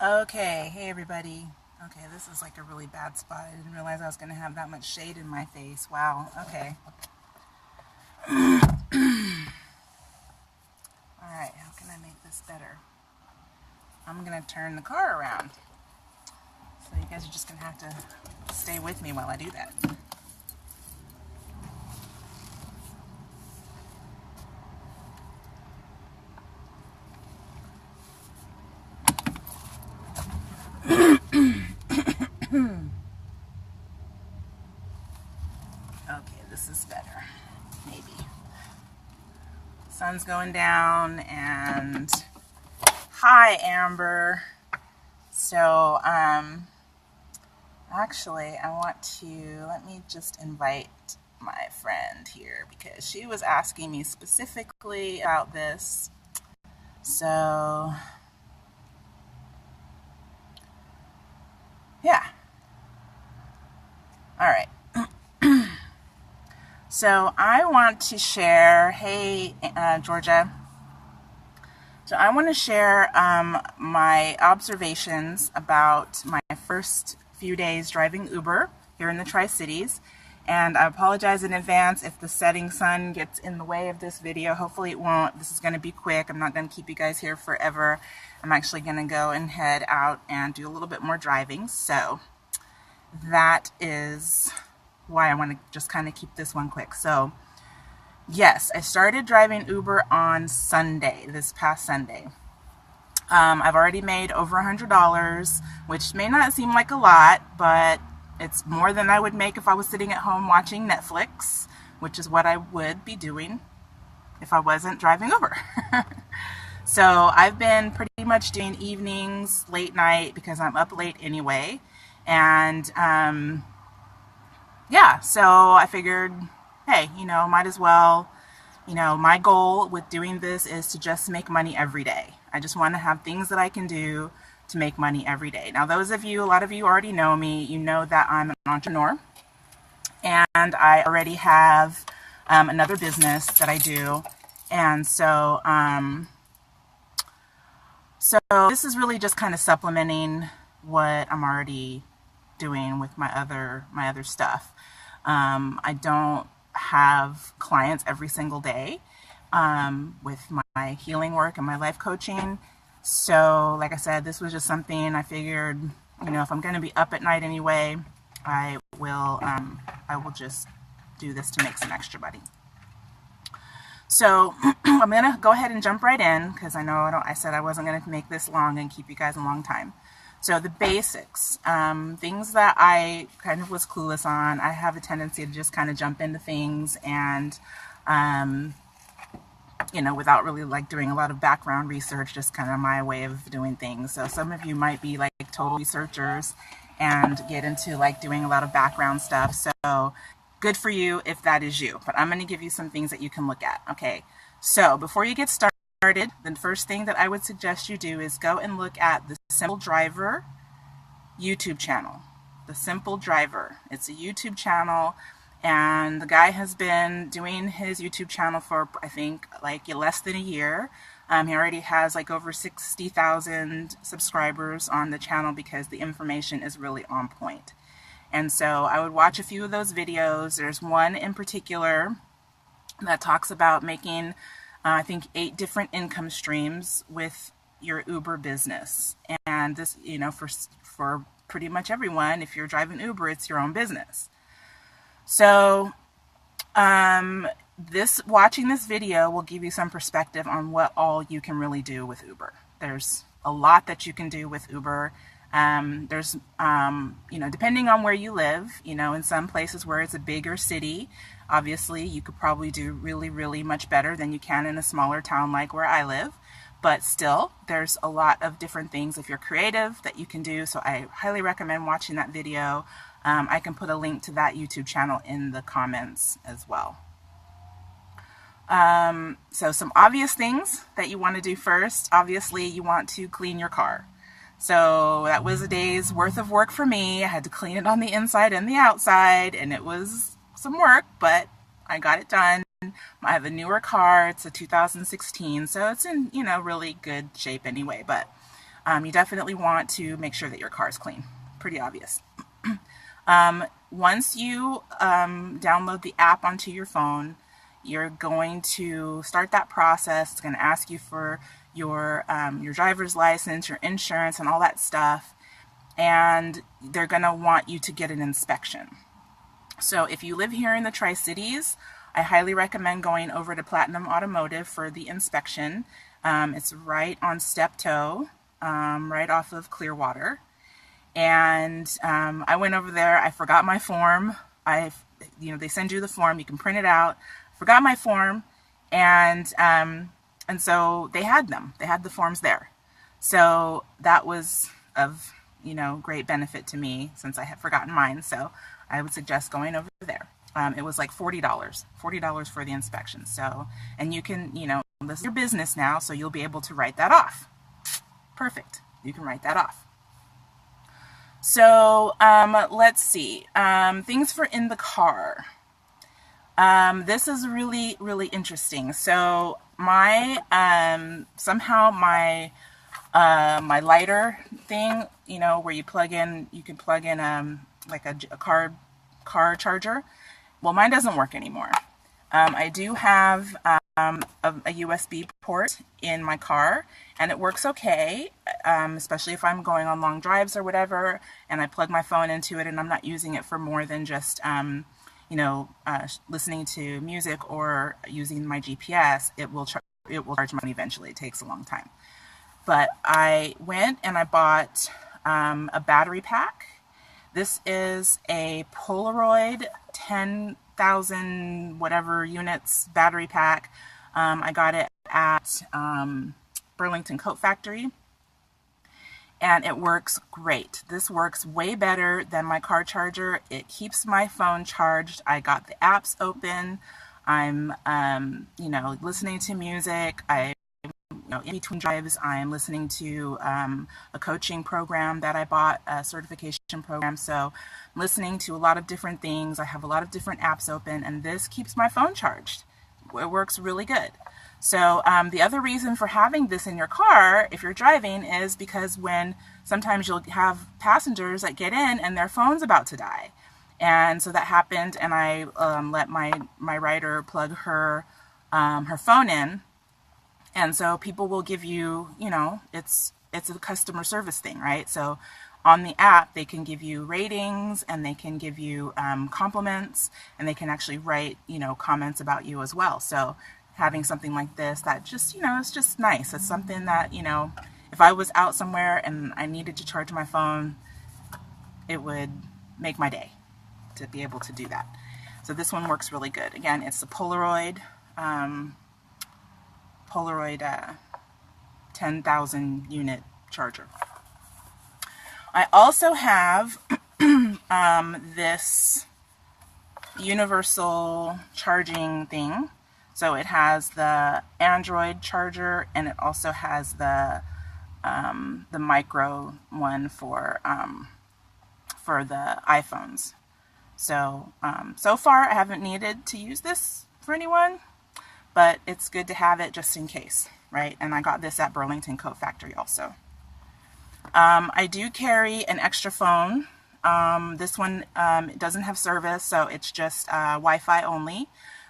Okay, hey everybody. Okay, this is like a really bad spot. I didn't realize I was going to have that much shade in my face. Wow, okay. Alright, how can I make this better? I'm going to turn the car around. So you guys are just going to have to stay with me while I do that. Okay, this is better. Maybe. Sun's going down and hi Amber. So actually I want to let me just invite my friend here because she was asking me specifically about this. So yeah. All right. So I want to share, hey, Georgia. So I want to share my observations about my first few days driving Uber here in the Tri-Cities. And I apologize in advance if the setting sun gets in the way of this video. Hopefully it won't. This is going to be quick. I'm not going to keep you guys here forever. I'm actually going to go and head out and do a little bit more driving. So that is why I want to just kind of keep this one quick. So yes, I started driving Uber on Sunday, this past Sunday. I've already made over $100, which may not seem like a lot, but it's more than I would make if I was sitting at home watching Netflix, which is what I would be doing if I wasn't driving Uber. So I've been pretty much doing evenings, late night, because I'm up late anyway. And yeah, so I figured, hey, might as well, my goal with doing this is to just make money every day. I just want to have things that I can do to make money every day. Now, a lot of you already know me. You know that I'm an entrepreneur, and I already have another business that I do. And so, so this is really just kind of supplementing what I'm already doing with my other stuff. I don't have clients every single day with my healing work and my life coaching. So like I said, this was just something I figured, if I'm going to be up at night anyway, I will just do this to make some extra money. So I'm going to go ahead and jump right in because I said I wasn't going to make this long and keep you guys a long time. So the basics, things that I kind of was clueless on. I have a tendency to just kind of jump into things and, without really like doing a lot of background research, just kind of my way of doing things. So some of you might be like total researchers and get into like doing a lot of background stuff. So good for you if that is you. But I'm going to give you some things that you can look at. Okay. So before you get started, the first thing that I would suggest you do is go and look at the Simple Driver YouTube channel. The Simple Driver. It's a YouTube channel, and the guy has been doing his YouTube channel for, I think, like less than a year. He already has like over 60,000 subscribers on the channel because the information is really on point. And so I would watch a few of those videos. There's one in particular that talks about making I think 8 different income streams with your Uber business. And this, for pretty much everyone, if you're driving Uber, it's your own business. So watching this video will give you some perspective on what all you can really do with Uber. There's a lot that you can do with Uber. There's, depending on where you live, in some places where it's a bigger city, obviously you could probably do really, really much better than you can in a smaller town like where I live. But still, there's a lot of different things if you're creative that you can do. So I highly recommend watching that video. I can put a link to that YouTube channel in the comments as well. So some obvious things that you want to do first. Obviously, you want to clean your car. So that was a day's worth of work for me. I had to clean it on the inside and the outside, and it was some work, but I got it done. I have a newer car. It's a 2016, so it's in, really good shape anyway. But You definitely want to make sure that your car is clean. Pretty obvious. Once you download the app onto your phone, you're going to start that process. It's going to ask you for your driver's license, your insurance, and all that stuff. And they're going to want you to get an inspection. So if you live here in the Tri-Cities, I highly recommend going over to Platinum Automotive for the inspection. It's right on Steptoe, right off of Clearwater. And I went over there. I forgot my form. They send you the form. You can print it out. Forgot my form, and so they had them. They had the forms there. So that was of great benefit to me since I had forgotten mine. So I would suggest going over there. It was like $40 for the inspection. So, and you can, this is your business now, so you'll be able to write that off. Perfect. You can write that off. So let's see, things for in the car. This is really, really interesting. So my, somehow my lighter thing, where you can plug in, like a car charger. Well, mine doesn't work anymore. I do have, a USB port in my car, and it works okay, especially if I'm going on long drives or whatever, and I plug my phone into it and I'm not using it for more than just, listening to music or using my GPS. It will charge money eventually. It takes a long time. But I went and I bought a battery pack. This is a Polaroid 10,000 whatever units battery pack. I got it at Burlington Coat Factory, and it works great. This works way better than my car charger. It keeps my phone charged. I got the apps open. I'm listening to music. In between drives, I'm listening to a coaching program that I bought, a certification program. So I'm listening to a lot of different things. I have a lot of different apps open, and this keeps my phone charged. It works really good. So the other reason for having this in your car, if you're driving, is because sometimes you'll have passengers that get in and their phone's about to die. And so that happened, and I let my rider plug her phone in. And so people will give you, it's a customer service thing, right? So on the app, they can give you ratings, and they can give you compliments, and they can actually write, comments about you as well. So having something like this, that just, it's just nice. It's something that, if I was out somewhere and I needed to charge my phone, it would make my day to be able to do that. So this one works really good. Again, it's the Polaroid 10,000 unit charger. I also have this universal charging thing. So it has the Android charger, and it also has the micro one for the iPhones. So so far I haven't needed to use this for anyone, but it's good to have it just in case, right? And I got this at Burlington Coat Factory also. I do carry an extra phone. This one it doesn't have service, so it's just Wi-Fi only.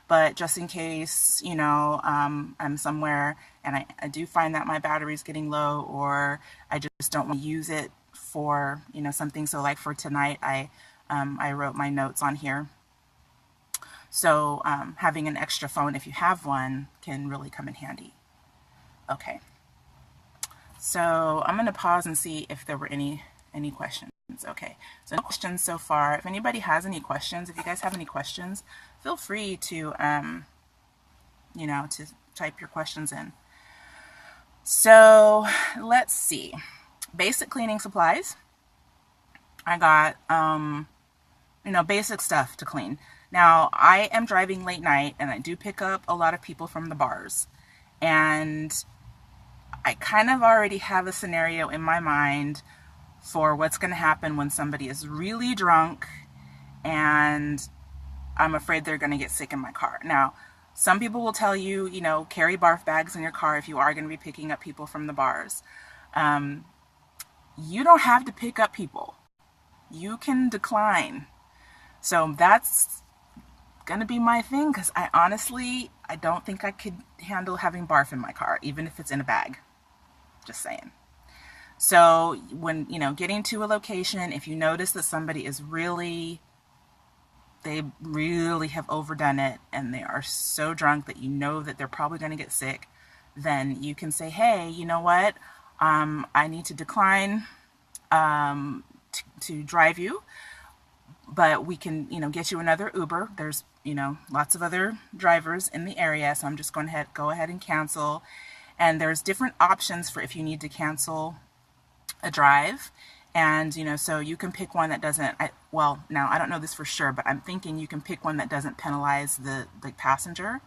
But just in case, I'm somewhere and I do find that my battery's getting low, or I just don't want to use it for, something. So like for tonight, I wrote my notes on here. So having an extra phone, if you have one, can really come in handy. Okay. So I'm going to pause and see if there were any questions. Okay, so no questions so far. If anybody has any questions, if you guys have any questions, feel free to, to type your questions in. So let's see. Basic cleaning supplies. I got, basic stuff to clean. Now, I am driving late night, and I do pick up a lot of people from the bars. And I kind of already have a scenario in my mind for what's going to happen when somebody is really drunk, and I'm afraid they're going to get sick in my car. Now, some people will tell you, carry barf bags in your car if you are going to be picking up people from the bars. you don't have to pick up people. You can decline. So that's gonna be my thing, because I don't think I could handle having barf in my car, even if it's in a bag. Just saying. So when, getting to a location, if you notice that somebody is they really have overdone it and they are so drunk that you know that they're probably going to get sick, then you can say, hey, you know what? I need to decline to drive you, but we can, get you another Uber. There's, lots of other drivers in the area, so I'm just going to go ahead and cancel. And there's different options for if you need to cancel a drive. And, so you can pick one that doesn't, now I don't know this for sure, but I'm thinking you can pick one that doesn't penalize the passenger.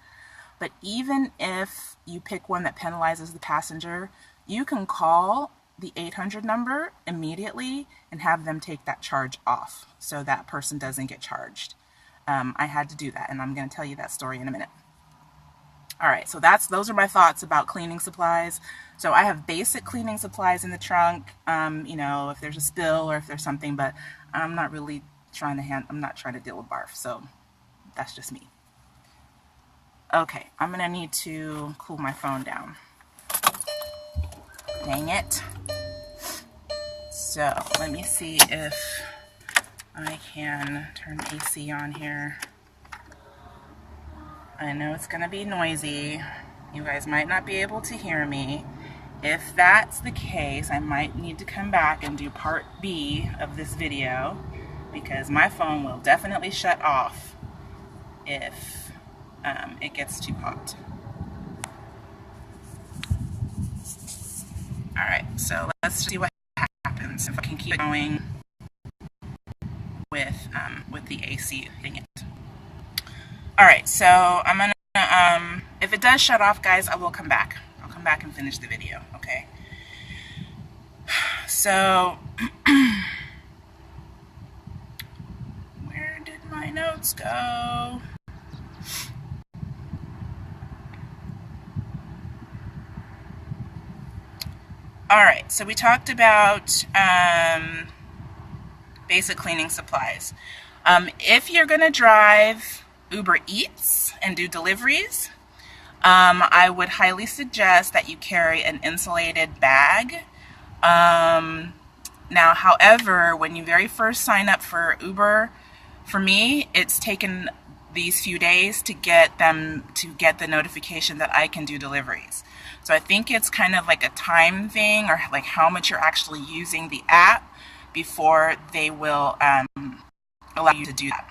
But even if you pick one that penalizes the passenger, you can call the 800 number immediately and have them take that charge off so that person doesn't get charged. I had to do that, and I'm going to tell you that story in a minute. All right, so those are my thoughts about cleaning supplies. So I have basic cleaning supplies in the trunk, if there's a spill or if there's something, but I'm not really trying to deal with barf, so that's just me. Okay, I'm gonna need to cool my phone down. Dang it. So let me see if I can turn the AC on here. I know it's gonna be noisy. You guys might not be able to hear me. If that's the case, I might need to come back and do part B of this video, because my phone will definitely shut off if it gets too hot. All right, so let's see what happens if I can keep going with the AC thing. All right, so I'm gonna, if it does shut off, guys, I will come back. I'll come back and finish the video, okay? So, where did my notes go? All right, so we talked about basic cleaning supplies. If you're gonna drive Uber Eats and do deliveries, I would highly suggest that you carry an insulated bag. Now, however, when you very first sign up for Uber, for me, it's taken these few days to get the notification that I can do deliveries. So I think it's kind of like a time thing, or like how much you're actually using the app before they will allow you to do that.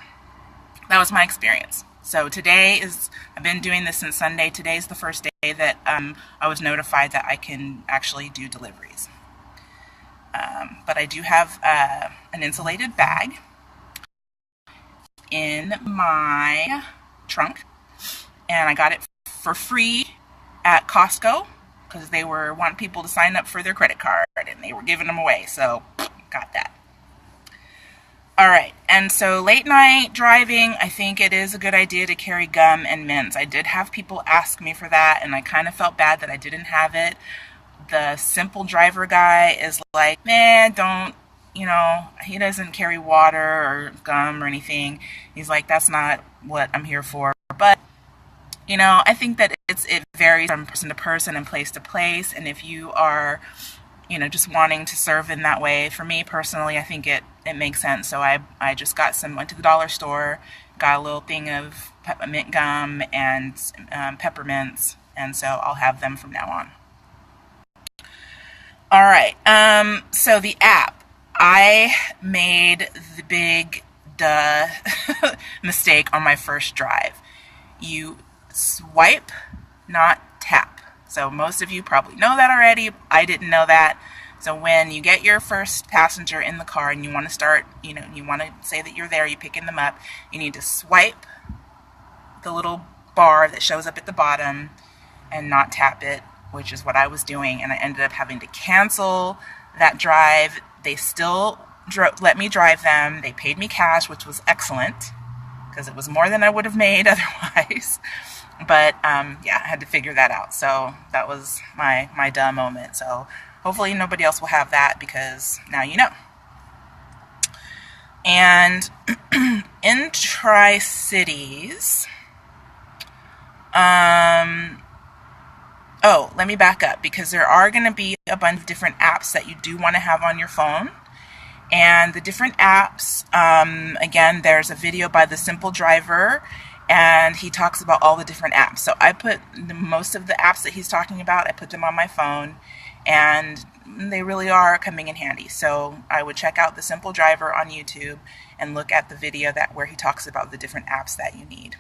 That was my experience. So I've been doing this since Sunday. Today's the first day that I was notified that I can actually do deliveries. But I do have an insulated bag in my trunk, and I got it for free at Costco because they want people to sign up for their credit card, and they were giving them away, so got that. All right, and so late night driving, I think it is a good idea to carry gum and mints. I did have people ask me for that, and I kind of felt bad that I didn't have it. The simple driver guy is like, man, don't, he doesn't carry water or gum or anything. He's like, that's not what I'm here for. But, I think that it varies from person to person and place to place. And if you are, just wanting to serve in that way, for me personally, I think it makes sense. So I just went to the dollar store, got a little thing of mint gum and peppermints, and so I'll have them from now on. All right, so the app, I made the big mistake on my first drive. You swipe, not tap. So most of you probably know that already. I didn't know that. So when you get your first passenger in the car and you want to start, you want to say that you're there, you're picking them up, you need to swipe the little bar that shows up at the bottom and not tap it, which is what I was doing, and I ended up having to cancel that drive. They still let me drive them. They paid me cash, which was excellent, because it was more than I would have made otherwise. But yeah, I had to figure that out. So that was my dumb moment. So hopefully nobody else will have that, because now you know. And in Tricities, oh, let me back up, because there are going to be a bunch of different apps that you do want to have on your phone. And the different apps, again, there's a video by the Simple Driver, and he talks about all the different apps. So I put most of the apps that he's talking about, I put them on my phone, and they really are coming in handy. So I would check out the Simple Driver on YouTube and look at the video where he talks about the different apps that you need.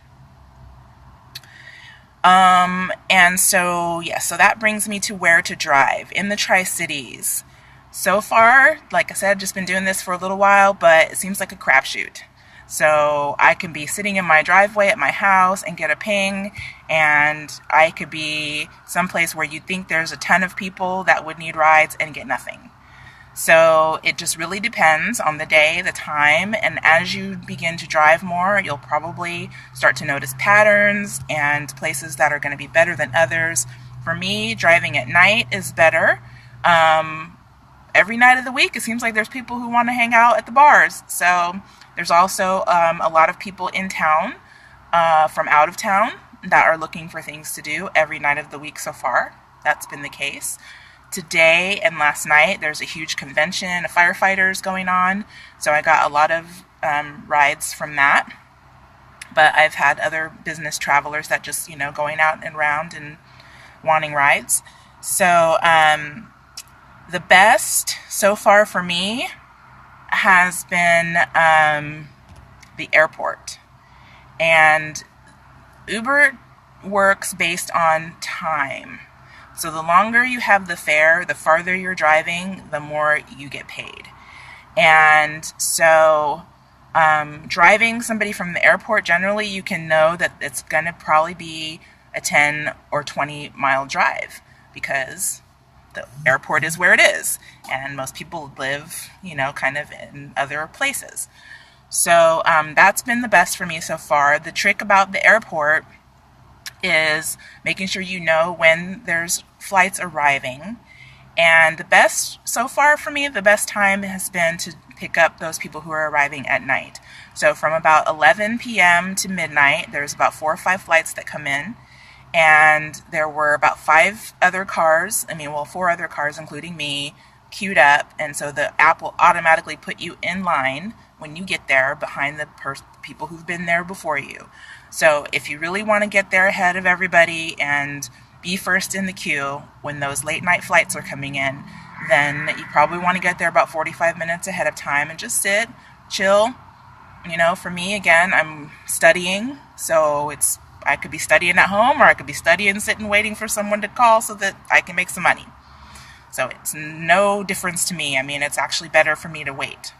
And so, yeah, so that brings me to where to drive in the Tri-Cities. So far, like I said, just been doing this for a little while, but it seems like a crapshoot. So I can be sitting in my driveway at my house and get a ping, and I could be someplace where you think there's a ton of people that would need rides and get nothing. So it just really depends on the day, the time, and as you begin to drive more, you'll probably start to notice patterns and places that are going to be better than others. For me, driving at night is better. Every night of the week, it seems like there's people who want to hang out at the bars. So there's also a lot of people in town, from out of town, that are looking for things to do every night of the week so far. That's been the case. Today and last night, there's a huge convention of firefighters going on, so I got a lot of rides from that. But I've had other business travelers that just, going out and around and wanting rides. So the best so far for me has been the airport. And Uber works based on time. So the longer you have the fare, the farther you're driving, the more you get paid. And so driving somebody from the airport, generally you can know that it's going to probably be a 10 or 20 mile drive, because the airport is where it is. And most people live, kind of in other places. So that's been the best for me so far. The trick about the airport is making sure you know when there's flights arriving. And the best, so far for me, the best time has been to pick up those people who are arriving at night. So from about 11 p.m. to midnight, there's about 4 or 5 flights that come in. And there were about 4 other cars, including me, queued up. And so the app will automatically put you in line when you get there behind the people who've been there before you. So if you really want to get there ahead of everybody and be first in the queue when those late night flights are coming in, then you probably want to get there about 45 minutes ahead of time and just sit, chill. For me, again, I'm studying, so I could be studying at home, or I could be studying, sitting, waiting for someone to call so that I can make some money. So it's no difference to me. It's actually better for me to wait.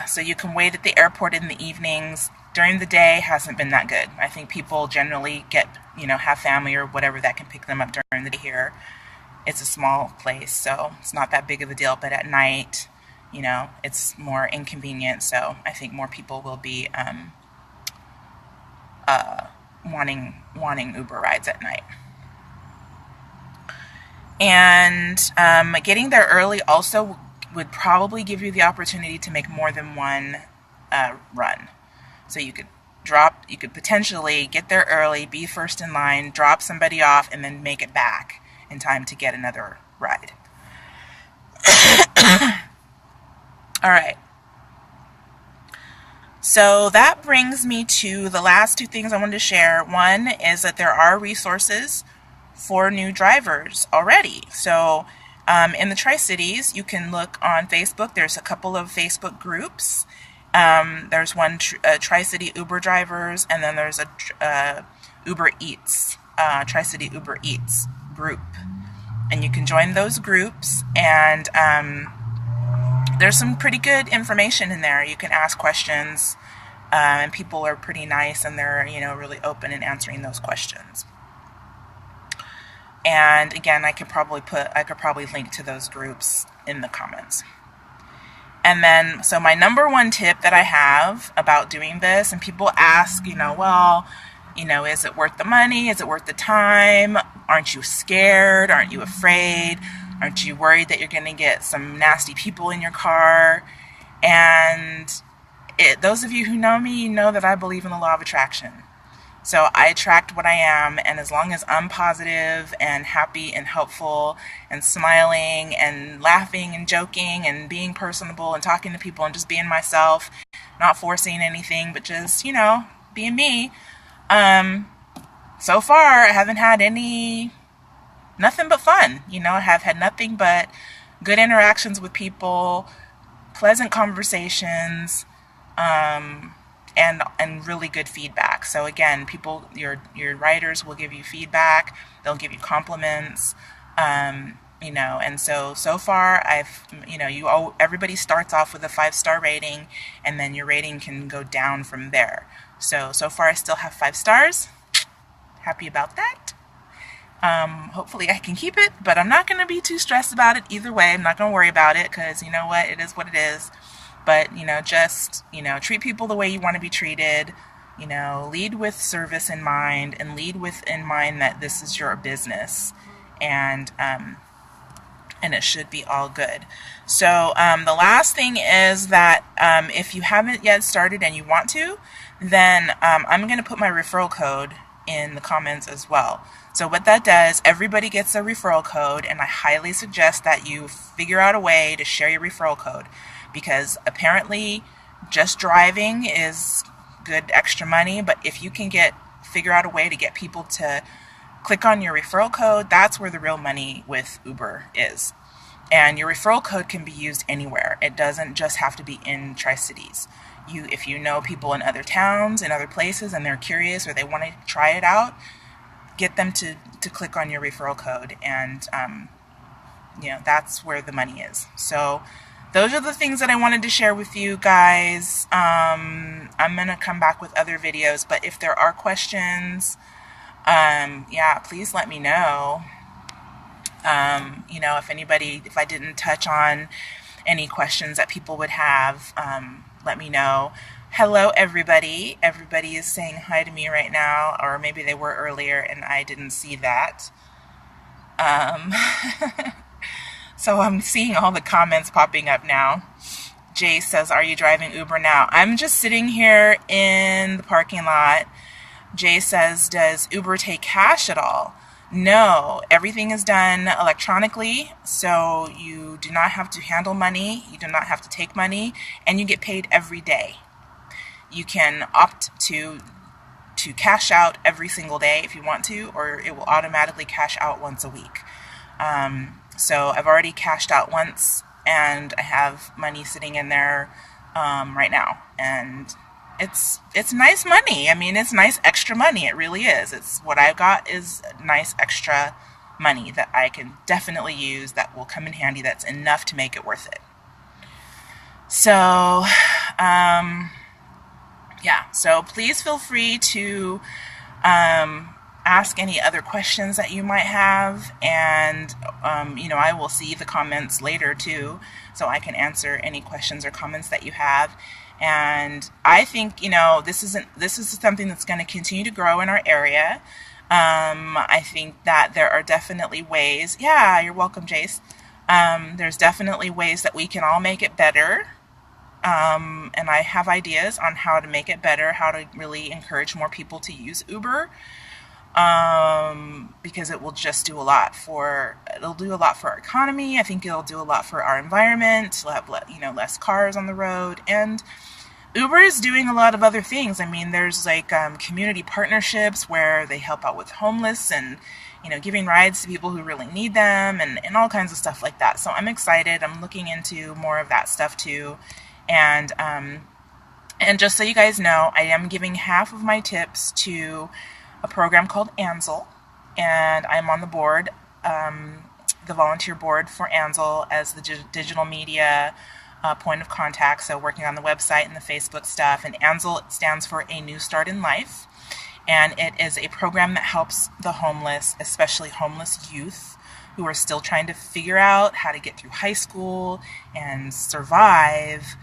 So you can wait at the airport in the evenings. During the day hasn't been that good. I think people generally have family or whatever that can pick them up during the day here. It's a small place, so it's not that big of a deal. But at night, it's more inconvenient. So I think more people will be wanting Uber rides at night. And getting there early also would probably give you the opportunity to make more than one run. So you could potentially get there early, be first in line, drop somebody off, and then make it back in time to get another ride. All right. So that brings me to the last 2 things I wanted to share. One is that there are resources for new drivers already. So in the Tri-Cities, you can look on Facebook. There's a couple of Facebook groups. There's one Tri-City Uber drivers, and then there's a Uber Eats, Tri-City Uber Eats group. And you can join those groups, and there's some pretty good information in there. You can ask questions, and people are pretty nice, and they're really open in answering those questions. And again, I could probably link to those groups in the comments. And then, so my number 1 tip that I have about doing this, and people ask, well, You know, is it worth the money? Is it worth the time? Aren't you scared? Aren't you afraid? Aren't you worried that you're going to get some nasty people in your car? And those of you who know me, you know that I believe in the law of attraction. So I attract what I am, and as long as I'm positive and happy and helpful and smiling and laughing and joking and being personable and talking to people and just being myself, not forcing anything, but just, you know, being me, so far I haven't had nothing but fun. You know, I have had nothing but good interactions with people, pleasant conversations, and really good feedback. So again, people, your writers will give you feedback. They'll give you compliments. You know, and so far everybody starts off with a 5-star rating, and then your rating can go down from there. So far I still have 5 stars. Happy about that. Hopefully I can keep it, but I'm not going to be too stressed about it either way. I'm not going to worry about it, because you know what, it is what it is. But, you know, just, you know, treat people the way you want to be treated. You know, lead with service in mind, and lead with in mind that this is your business, and it should be all good. So the last thing is that if you haven't yet started and you want to, then I'm going to put my referral code in the comments as well. So what that does, everybody gets a referral code, and I highly suggest that you figure out a way to share your referral code, because apparently just driving is good extra money, but if you can figure out a way to get people to click on your referral code, that's where the real money with Uber is. And your referral code can be used anywhere. It doesn't just have to be in Tricities. If you know people in other towns and other places and they're curious or they want to try it out, get them to click on your referral code, and you know, that's where the money is. So those are the things that I wanted to share with you guys. I'm going to come back with other videos, but if there are questions, yeah, please let me know. You know, if I didn't touch on any questions that people would have, let me know. Hello, everybody. Everybody is saying hi to me right now, or maybe they were earlier and I didn't see that. So I'm seeing all the comments popping up now. Jay says, are you driving Uber now? I'm just sitting here in the parking lot. Jay says, does Uber take cash at all? No, everything is done electronically, so you do not have to handle money, you do not have to take money, and you get paid every day. You can opt to cash out every single day if you want to, or it will automatically cash out once a week. So I've already cashed out once, and I have money sitting in there right now, and it's nice money. I mean, it's nice extra money. It really is. It's what I've got is nice extra money that I can definitely use, that will come in handy, that's enough to make it worth it. So yeah, so please feel free to ask any other questions that you might have, and you know, I will see the comments later too, so I can answer any questions or comments that you have. And I think, you know, this is something that's going to continue to grow in our area. I think that there are definitely ways. Yeah, you're welcome, Jace. There's definitely ways that we can all make it better. And I have ideas on how to make it better, how to really encourage more people to use Uber. Because it will just do a lot for our economy. I think it'll do a lot for our environment. We'll have, you know, less cars on the road, and Uber is doing a lot of other things. I mean, there's like community partnerships where they help out with homeless, and you know, giving rides to people who really need them, and all kinds of stuff like that. So I'm excited. I'm looking into more of that stuff too, and just so you guys know, I am giving half of my tips to a program called Ansel, and I'm on the board, the volunteer board for Ansel as the digital media point of contact, so working on the website and the Facebook stuff. And Ansel stands for A New Start in Life, and it is a program that helps the homeless, especially homeless youth who are still trying to figure out how to get through high school and survive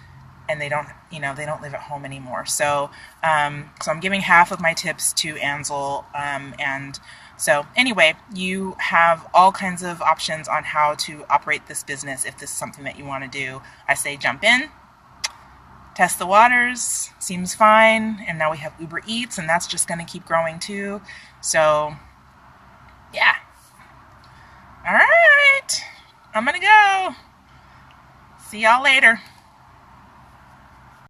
and they don't, you know, they don't live at home anymore. So, so I'm giving half of my tips to Ansel, and so anyway, you have all kinds of options on how to operate this business if this is something that you want to do. I say jump in, test the waters, seems fine, and now we have Uber Eats, and that's just going to keep growing too. So, yeah. All right, I'm going to go. See y'all later.